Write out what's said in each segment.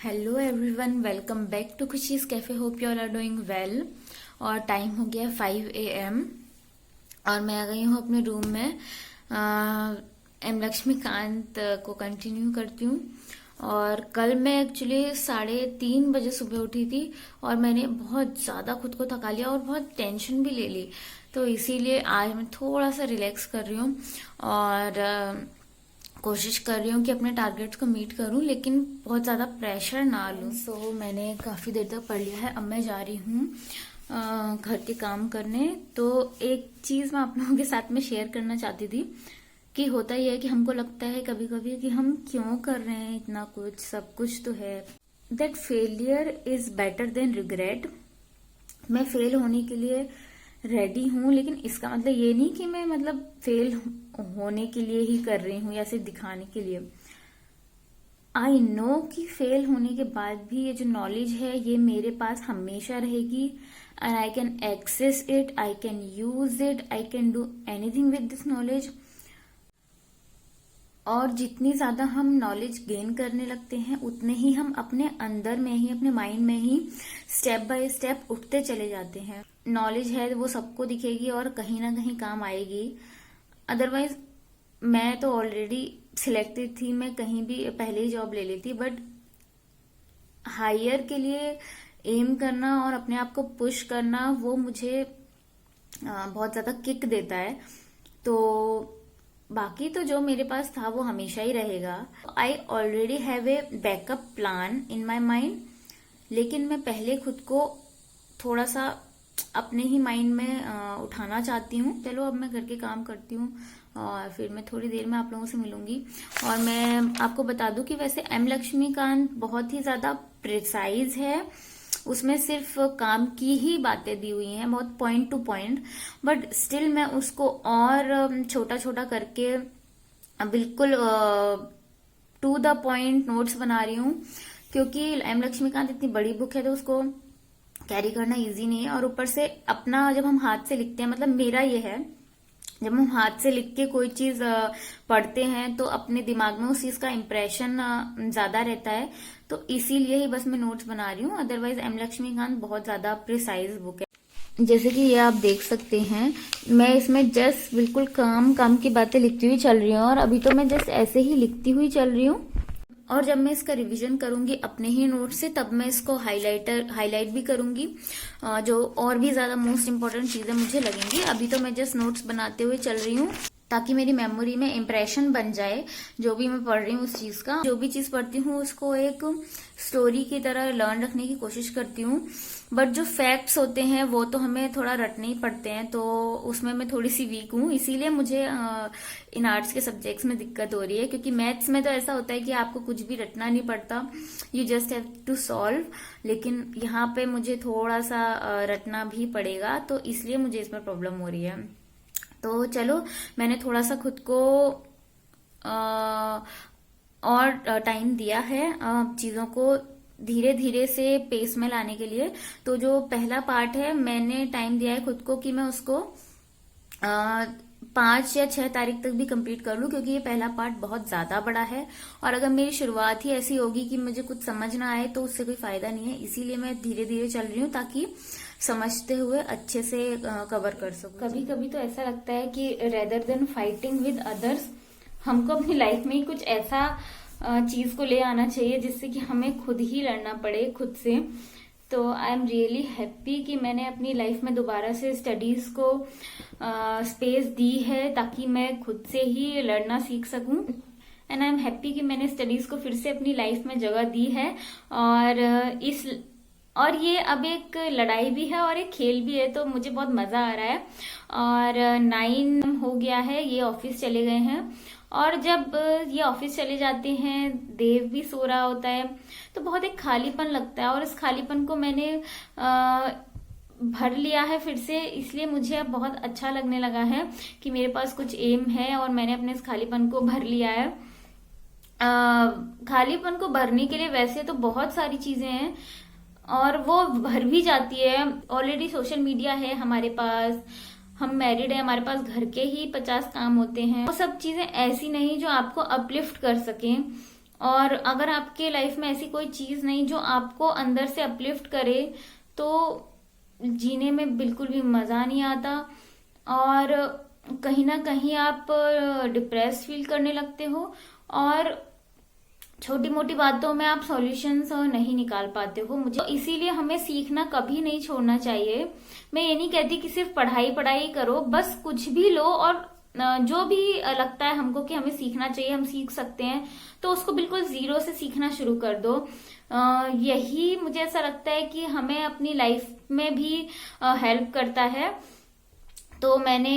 Hello everyone, welcome back to Khushi's cafe. Hope you all are doing well. और time हो गया 5 AM और मैं आ गई हूँ अपने रूम में। एम लक्ष्मीकांत को कंटिन्यू करती हूँ। और कल मैं एक्चुअली 3:30 बजे सुबह उठी थी और मैंने बहुत ज़्यादा खुद को थका लिया और बहुत टेंशन भी ले ली। तो इसीलिए आज मैं थोड़ा सा रिलैक्स कर रही हूँ और कोशिश कर रही हूँ कि अपने टारगेट्स को मीट करूँ, लेकिन बहुत ज़्यादा प्रेशर ना लूँ। सो मैंने काफ़ी देर तक पढ़ लिया है। अब मैं जा रही हूँ घर के काम करने। तो एक चीज़ मैं आप लोगों के साथ में शेयर करना चाहती थी कि होता ही है कि हमको लगता है कभी कभी कि हम क्यों कर रहे हैं इतना कुछ, सब कुछ तो है। That failure is better than regret. मैं फेल होने के लिए रेडी हूँ, लेकिन इसका मतलब ये नहीं कि मैं फेल होने के लिए ही कर रही हूँ या सिर्फ दिखाने के लिए। आई नो कि फेल होने के बाद भी ये जो नॉलेज है ये मेरे पास हमेशा रहेगी and I can access it, I can use it, I can do anything with this knowledge. और जितनी ज्यादा हम नॉलेज गेन करने लगते हैं उतने ही हम अपने अंदर में ही, अपने माइंड में ही स्टेप बाय स्टेप उठते चले जाते हैं। नॉलेज है वो सबको दिखेगी और कहीं ना कहीं काम आएगी। अदरवाइज मैं तो ऑलरेडी सिलेक्टेड थी, मैं कहीं भी पहले ही जॉब ले लेती, बट हायर के लिए एम करना और अपने आप को पुश करना वो मुझे बहुत ज्यादा किक देता है। तो बाकी तो जो मेरे पास था वो हमेशा ही रहेगा। I already have a backup plan in my mind, लेकिन मैं पहले खुद को थोड़ा सा अपने ही माइंड में उठाना चाहती हूँ। चलो अब मैं घर के काम करती हूँ और फिर मैं थोड़ी देर में आप लोगों से मिलूंगी। और मैं आपको बता दूं कि वैसे एम लक्ष्मीकांत बहुत ही ज्यादा प्रिसाइज है, उसमें सिर्फ काम की ही बातें दी हुई हैं, बहुत point two point, but still मैं उसको और छोटा छोटा करके बिल्कुल टू द पॉइंट नोट्स बना रही हूँ। क्योंकि एम लक्ष्मीकांत इतनी बड़ी बुक है तो उसको कैरी करना इजी नहीं है। और ऊपर से अपना जब हम हाथ से लिखते हैं, मेरा ये है, जब हम हाथ से लिख के कोई चीज पढ़ते हैं तो अपने दिमाग में उस चीज का इम्प्रेशन ज्यादा रहता है। तो इसीलिए ही बस मैं नोट्स बना रही हूँ। अदरवाइज एम लक्ष्मीकांत बहुत ज्यादा प्रिसाइज बुक है। जैसे कि ये आप देख सकते हैं, मैं इसमें जस्ट बिल्कुल काम की बातें लिखती हुई चल रही हूँ और अभी तो मैं जस्ट ऐसे ही लिखती हुई चल रही हूँ। और जब मैं इसका रिवीजन करूंगी अपने ही नोट से, तब मैं इसको हाईलाइट भी करूंगी, जो और भी ज्यादा मोस्ट इंपॉर्टेंट चीजें मुझे लगेंगी। अभी तो मैं जस्ट नोट्स बनाते हुए चल रही हूँ ताकि मेरी मेमोरी में इम्प्रेशन बन जाए जो भी मैं पढ़ रही हूँ उस चीज का। जो भी चीज पढ़ती हूँ उसको एक स्टोरी की तरह लर्न रखने की कोशिश करती हूँ। बट जो फैक्ट्स होते हैं वो तो हमें थोड़ा रटने ही पड़ते हैं, तो उसमें मैं थोड़ी सी वीक हूँ। इसीलिए मुझे इन आर्ट्स के सब्जेक्ट्स में दिक्कत हो रही है, क्योंकि मैथ्स में तो ऐसा होता है कि आपको कुछ भी रटना नहीं पड़ता, you just have to solve. लेकिन यहाँ पे मुझे थोड़ा सा रटना भी पड़ेगा, तो इसलिए मुझे इसमें प्रॉब्लम हो रही है। तो चलो, मैंने थोड़ा सा खुद को और टाइम दिया है चीजों को धीरे धीरे से पेस में लाने के लिए। तो जो पहला पार्ट है मैंने टाइम दिया है खुद को कि मैं उसको 5 या 6 तारीख तक भी कंप्लीट कर लूं, क्योंकि ये पहला पार्ट बहुत ज्यादा बड़ा है। और अगर मेरी शुरुआत ही ऐसी होगी कि मुझे कुछ समझ ना आए तो उससे कोई फायदा नहीं है। इसीलिए मैं धीरे धीरे चल रही हूँ ताकि समझते हुए अच्छे से कवर कर सकूं। कभी कभी तो ऐसा लगता है कि rather than fighting with others, हमको अपनी लाइफ में ही कुछ ऐसा चीज को ले आना चाहिए जिससे कि हमें खुद ही लड़ना पड़े खुद से। तो आई एम रियली हैप्पी कि मैंने अपनी लाइफ में दोबारा से स्टडीज को स्पेस दी है ताकि मैं खुद से ही लड़ना सीख सकूं। एंड आई एम हैप्पी कि मैंने स्टडीज को फिर से अपनी लाइफ में जगह दी है। और ये अब एक लड़ाई भी है और एक खेल भी है, तो मुझे बहुत मजा आ रहा है। और 9 हो गया है, ये ऑफिस चले गए हैं। और जब ये ऑफिस चले जाते हैं, देव भी सो रहा होता है, तो बहुत एक खालीपन लगता है। और इस खालीपन को मैंने भर लिया है फिर से, इसलिए मुझे अब बहुत अच्छा लगने लगा है कि मेरे पास कुछ एम है और मैंने अपने इस खालीपन को भर लिया है। खालीपन को भरने के लिए वैसे तो बहुत सारी चीजें हैं और वो भर भी जाती है। ऑलरेडी सोशल मीडिया है हमारे पास, हम मैरिड है, हमारे पास घर के ही 50 काम होते हैं। वो सब चीजें ऐसी नहीं जो आपको अपलिफ्ट कर सकें, और अगर आपके लाइफ में ऐसी कोई चीज नहीं जो आपको अंदर से अपलिफ्ट करे, तो जीने में बिल्कुल भी मजा नहीं आता और कहीं ना कहीं आप डिप्रेस फील करने लगते हो और छोटी मोटी बातों में आप सॉल्यूशंस नहीं निकाल पाते हो। मुझे इसीलिए हमें सीखना कभी नहीं छोड़ना चाहिए। मैं ये नहीं कहती कि सिर्फ पढ़ाई पढ़ाई करो, बस कुछ भी लो और जो भी लगता है हमको कि हमें सीखना चाहिए, हम सीख सकते हैं, तो उसको बिल्कुल जीरो से सीखना शुरू कर दो। यही मुझे ऐसा लगता है कि हमें अपनी लाइफ में भी हेल्प करता है। तो मैंने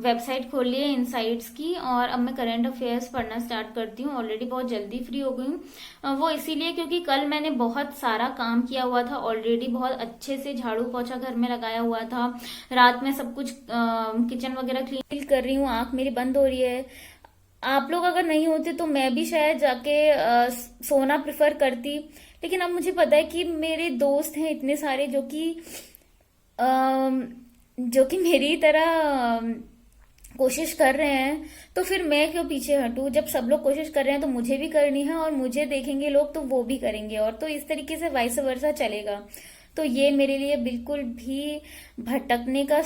वेबसाइट खोली है इनसाइट्स की और अब मैं करंट अफेयर्स पढ़ना स्टार्ट करती हूँ। ऑलरेडी बहुत जल्दी फ्री हो गई हूँ। वो इसीलिए क्योंकि कल मैंने बहुत सारा काम किया हुआ था, ऑलरेडी बहुत अच्छे से झाड़ू पोछा घर में लगाया हुआ था। रात में सब कुछ किचन वगैरह क्लीन कर रही हूँ। आंख मेरी बंद हो रही है। आप लोग अगर नहीं होते तो मैं भी शायद जाके सोना प्रेफर करती, लेकिन अब मुझे पता है कि मेरे दोस्त हैं इतने सारे जो कि मेरी तरह कोशिश कर रहे हैं, तो फिर मैं क्यों पीछे हटूं। जब सब लोग कोशिश कर रहे हैं तो मुझे भी करनी है और मुझे देखेंगे लोग तो वो भी करेंगे, और तो इस तरीके से वाइस वर्सा चलेगा। तो ये मेरे लिए बिल्कुल भी भटकने का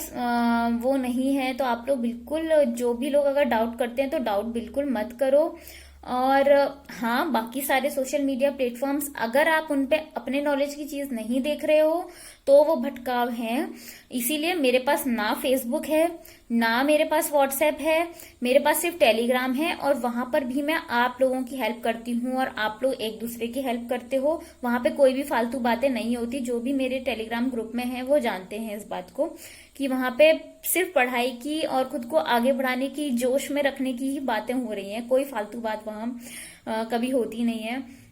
वो नहीं है। तो आप लोग बिल्कुल, जो भी लोग अगर डाउट करते हैं तो डाउट बिल्कुल मत करो। और हाँ, बाकी सारे सोशल मीडिया प्लेटफॉर्म्स अगर आप उन पे अपने नॉलेज की चीज नहीं देख रहे हो तो वो भटकाव हैं। इसीलिए मेरे पास ना फेसबुक है, ना मेरे पास व्हाट्सएप है, मेरे पास सिर्फ टेलीग्राम है, और वहां पर भी मैं आप लोगों की हेल्प करती हूँ और आप लोग एक दूसरे की हेल्प करते हो। वहां पे कोई भी फालतू बातें नहीं होती। जो भी मेरे टेलीग्राम ग्रुप में है वो जानते हैं इस बात को कि वहां पे सिर्फ पढ़ाई की और खुद को आगे बढ़ाने की, जोश में रखने की ही बातें हो रही हैं। कोई फालतू बात वहां कभी होती नहीं है।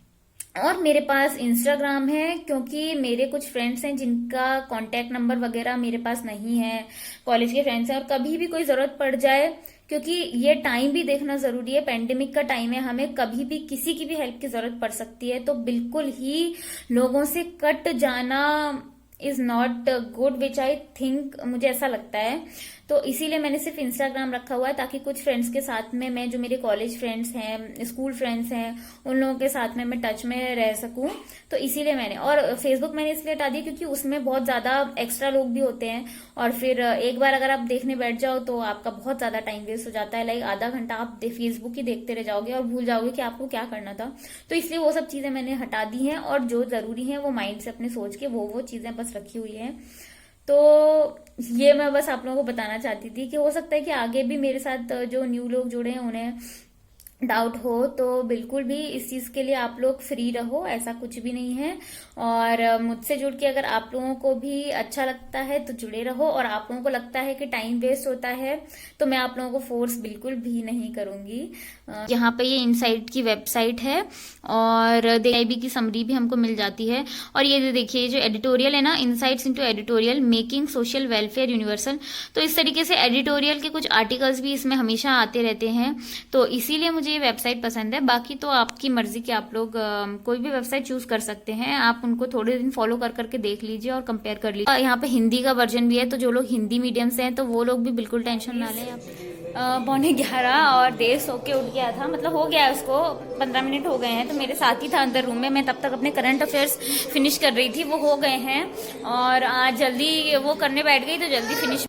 और मेरे पास इंस्टाग्राम है, क्योंकि मेरे कुछ फ्रेंड्स हैं जिनका कांटेक्ट नंबर वगैरह मेरे पास नहीं है, कॉलेज के फ्रेंड्स हैं, और कभी भी कोई जरूरत पड़ जाए, क्योंकि ये टाइम भी देखना जरूरी है, पेंडेमिक का टाइम है, हमें कभी भी किसी की भी हेल्प की जरूरत पड़ सकती है। तो बिल्कुल ही लोगों से कट जाना is not good, which I think, मुझे ऐसा लगता है। तो इसीलिए मैंने सिर्फ इंस्टाग्राम रखा हुआ है, ताकि कुछ फ्रेंड्स के साथ में मैं, जो मेरे कॉलेज फ्रेंड्स हैं, स्कूल फ्रेंड्स हैं, उन लोगों के साथ में मैं टच में रह सकूं। तो इसीलिए मैंने, और फेसबुक मैंने इसलिए हटा दिया क्योंकि उसमें बहुत ज्यादा एक्स्ट्रा लोग भी होते हैं, और फिर एक बार अगर आप देखने बैठ जाओ तो आपका बहुत ज्यादा टाइम वेस्ट हो जाता है। लाइक आधा घंटा आप फेसबुक ही देखते रह जाओगे और भूल जाओगे कि आपको क्या करना था। तो इसलिए वो सब चीजें मैंने हटा दी हैं, और जो जरूरी है वो माइंड से अपने सोच के वो चीजें बस रखी हुई है। तो ये मैं बस आप लोगों को बताना चाहती थी कि हो सकता है कि आगे भी मेरे साथ जो न्यू लोग जुड़े हैं उन्हें डाउट हो, तो बिल्कुल भी इस चीज के लिए आप लोग फ्री रहो, ऐसा कुछ भी नहीं है। और मुझसे जुड़ के अगर आप लोगों को भी अच्छा लगता है तो जुड़े रहो, और आप लोगों को लगता है कि टाइम वेस्ट होता है तो मैं आप लोगों को फोर्स बिल्कुल भी नहीं करूंगी। यहाँ पे ये इनसाइट की वेबसाइट है और DIB की समरी भी हमको मिल जाती है। और ये देखिए, जो एडिटोरियल है ना, insights into editorial making social welfare universal, तो इस तरीके से एडिटोरियल के कुछ आर्टिकल्स भी इसमें हमेशा आते रहते हैं। तो इसीलिए मुझे ये वेबसाइट पसंद है। बाकी तो आपकी मर्जी कि आप लोग कोई भी वेबसाइट चूज कर सकते हैं। आप उनको थोड़े दिन फॉलो कर करके देख लीजिए और कंपेयर कर लीजिए। यहाँ पे हिंदी का वर्जन भी है, तो जो लोग हिंदी मीडियम से हैं तो वो लोग भी बिल्कुल टेंशन ना लें। 11:45 और देर सो के उठ गया था, मतलब हो गया उसको 15 मिनट हो गए हैं। तो मेरे साथ ही था अंदर रूम में, मैं तब तक अपने करंट अफेयर्स फिनिश कर रही थी, वो हो गए हैं और आज जल्दी वो करने बैठ गई तो जल्दी फिनिश।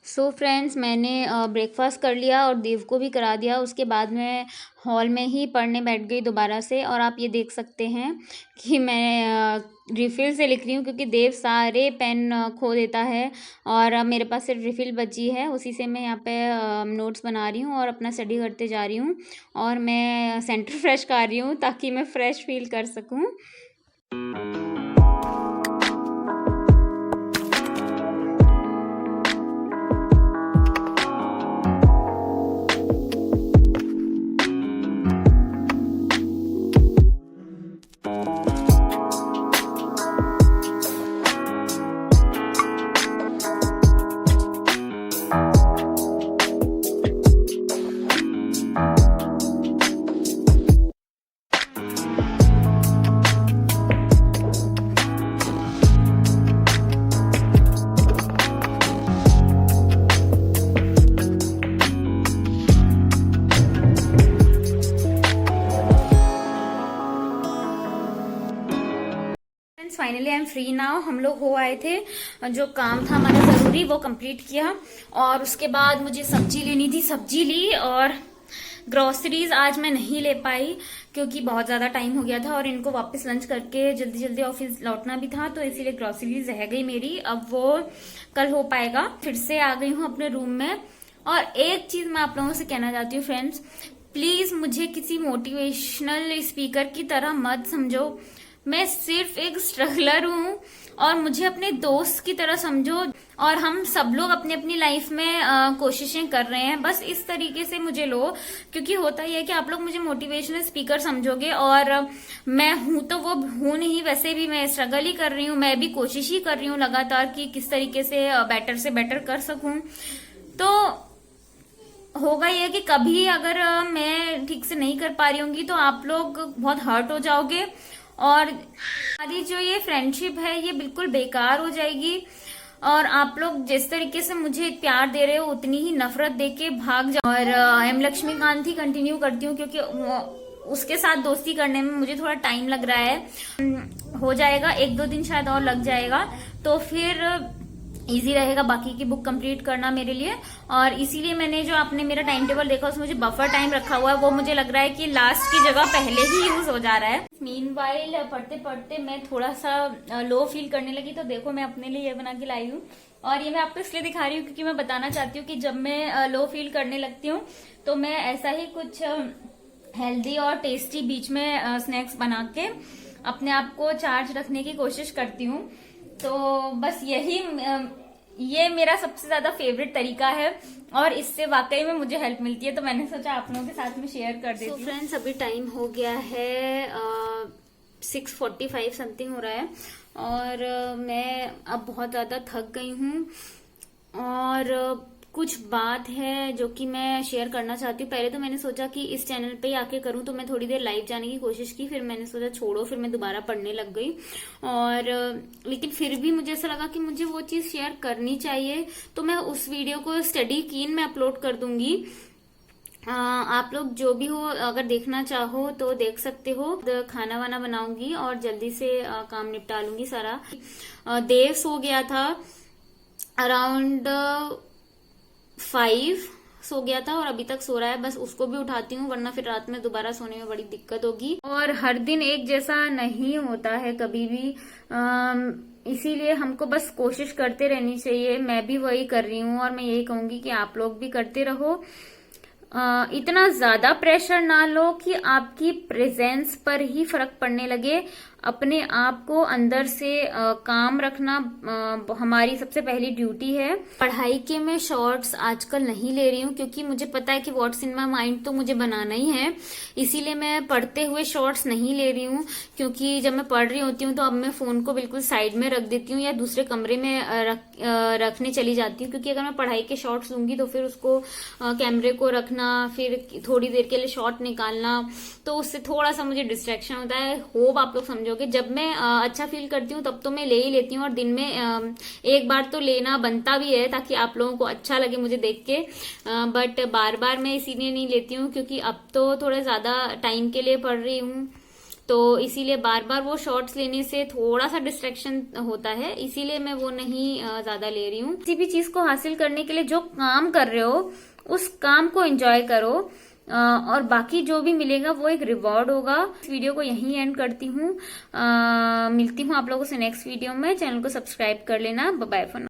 सो फ्रेंड्स, मैंने ब्रेकफास्ट कर लिया और देव को भी करा दिया। उसके बाद मैं हॉल में ही पढ़ने बैठ गई दोबारा से। और आप ये देख सकते हैं कि मैं रिफ़िल से लिख रही हूँ, क्योंकि देव सारे पेन खो देता है और अब मेरे पास सिर्फ रिफ़िल बची है, उसी से मैं यहाँ पे नोट्स बना रही हूँ और अपना स्टडी करते जा रही हूँ। और मैं सेंटर फ्रेश कर रही हूँ ताकि मैं फ्रेश फील कर सकूँ। Friends finally I am free now. हम लोग हो आए थे, जो काम था हमारा जरूरी वो कंप्लीट किया और उसके बाद मुझे सब्जी लेनी थी, सब्जी ली। और ग्रोसरीज आज मैं नहीं ले पाई क्योंकि बहुत ज्यादा टाइम हो गया था और इनको वापस लंच करके जल्दी जल्दी ऑफिस लौटना भी था, तो इसीलिए ग्रोसरीज रह गई मेरी। अब वो कल हो पाएगा। फिर से आ गई हूँ अपने रूम में। और एक चीज मैं आप लोगों से कहना चाहती हूँ फ्रेंड्स, प्लीज मुझे किसी मोटिवेशनल स्पीकर की तरह मत समझो। मैं सिर्फ एक स्ट्रगलर हूँ और मुझे अपने दोस्त की तरह समझो। और हम सब लोग अपनी अपनी लाइफ में कोशिशें कर रहे हैं, बस इस तरीके से मुझे लो। क्योंकि होता ही है कि आप लोग मुझे मोटिवेशनल स्पीकर समझोगे और मैं हूं तो वो हूं नहीं। वैसे भी मैं स्ट्रगल ही कर रही हूँ, मैं भी कोशिश ही कर रही हूँ लगातार कि किस तरीके से बेटर कर सकूं। तो होगा ये कि कभी अगर मैं ठीक से नहीं कर पा रही होंगी तो आप लोग बहुत हर्ट हो जाओगे और हमारी जो ये फ्रेंडशिप है ये बिल्कुल बेकार हो जाएगी। और आप लोग जिस तरीके से मुझे प्यार दे रहे हो उतनी ही नफरत देके भाग जाओ। और एम लक्ष्मीकांत ही कंटिन्यू करती हूँ क्योंकि उसके साथ दोस्ती करने में मुझे थोड़ा टाइम लग रहा है। हो जाएगा, 1-2 दिन शायद और लग जाएगा, तो फिर इजी रहेगा बाकी की बुक कंप्लीट करना मेरे लिए। और इसीलिए मैंने जो आपने मेरा टाइम टेबल देखा उसमें जो बफर टाइम रखा हुआ है वो मुझे लग रहा है कि लास्ट की जगह पहले ही यूज हो जा रहा है। मीनवाइल पढ़ते पढ़ते मैं थोड़ा सा लो फील करने लगी, तो देखो मैं अपने लिए ये बना के लाई हूँ। और ये मैं आपको इसलिए दिखा रही हूँ क्योंकि मैं बताना चाहती हूँ कि जब मैं लो फील करने लगती हूँ तो मैं ऐसा ही कुछ हेल्दी और टेस्टी बीच में स्नैक्स बना के अपने आप को चार्ज रखने की कोशिश करती हूँ। तो बस ये मेरा सबसे ज्यादा फेवरेट तरीका है और इससे वाकई में मुझे हेल्प मिलती है, तो मैंने सोचा आप लोगों के साथ में शेयर कर देती हूँ। फ्रेंड्स अभी टाइम हो गया है 6:45 समथिंग हो रहा है और मैं अब बहुत ज्यादा थक गई हूँ। और कुछ बात है जो कि मैं शेयर करना चाहती हूँ। पहले तो मैंने सोचा कि इस चैनल पे ही आके करूँ, तो मैं थोड़ी देर लाइव जाने की कोशिश की, फिर मैंने सोचा छोड़ो, फिर मैं दोबारा पढ़ने लग गई। और लेकिन फिर भी मुझे ऐसा लगा कि मुझे वो चीज शेयर करनी चाहिए, तो मैं उस वीडियो को स्टडी कीन में अपलोड कर दूंगी। आप लोग जो भी हो अगर देखना चाहो तो देख सकते हो। खाना वाना बनाऊंगी और जल्दी से काम निपटा लूंगी सारा। देव सो गया था, अराउंड 5 सो गया था और अभी तक सो रहा है। बस उसको भी उठाती हूँ वरना फिर रात में दोबारा सोने में बड़ी दिक्कत होगी। और हर दिन एक जैसा नहीं होता है कभी भी, इसीलिए हमको बस कोशिश करते रहनी चाहिए। मैं भी वही कर रही हूँ और मैं यही कहूंगी कि आप लोग भी करते रहो। इतना ज्यादा प्रेशर ना लो कि आपकी प्रेजेंस पर ही फर्क पड़ने लगे। अपने आप को अंदर से काम रखना हमारी सबसे पहली ड्यूटी है। पढ़ाई के मैं शॉर्ट्स आजकल नहीं ले रही हूँ क्योंकि मुझे पता है कि व्हाट्स इन माय माइंड तो मुझे बनाना ही है, इसीलिए मैं पढ़ते हुए शॉर्ट्स नहीं ले रही हूँ। क्योंकि जब मैं पढ़ रही होती हूँ तो अब मैं फोन को बिल्कुल साइड में रख देती हूँ या दूसरे कमरे में रखने चली जाती हूँ। क्योंकि अगर मैं पढ़ाई के शॉर्ट्स लूंगी तो फिर उसको कैमरे को रखना, फिर थोड़ी देर के लिए शॉर्ट निकालना, तो उससे थोड़ा सा मुझे डिस्ट्रैक्शन होता है। होप आप लोग समझोगे। जब मैं अच्छा फील करती हूँ तब तो मैं ले ही लेती हूँ और दिन में एक बार तो लेना बनता भी है ताकि आप लोगों को अच्छा लगे मुझे देख के। बट बार बार मैं इसीलिए नहीं लेती हूँ क्योंकि अब तो थोड़ा ज्यादा टाइम के लिए पढ़ रही हूँ, तो इसीलिए बार बार वो शॉर्ट्स लेने से थोड़ा सा डिस्ट्रैक्शन होता है, इसीलिए मैं वो नहीं ज्यादा ले रही हूँ। किसी भी चीज को हासिल करने के लिए जो काम कर रहे हो उस काम को एंजॉय करो और बाकी जो भी मिलेगा वो एक रिवॉर्ड होगा। इस वीडियो को यहीं एंड करती हूँ। मिलती हूँ आप लोगों से नेक्स्ट वीडियो में। चैनल को सब्सक्राइब कर लेना। Bye for now.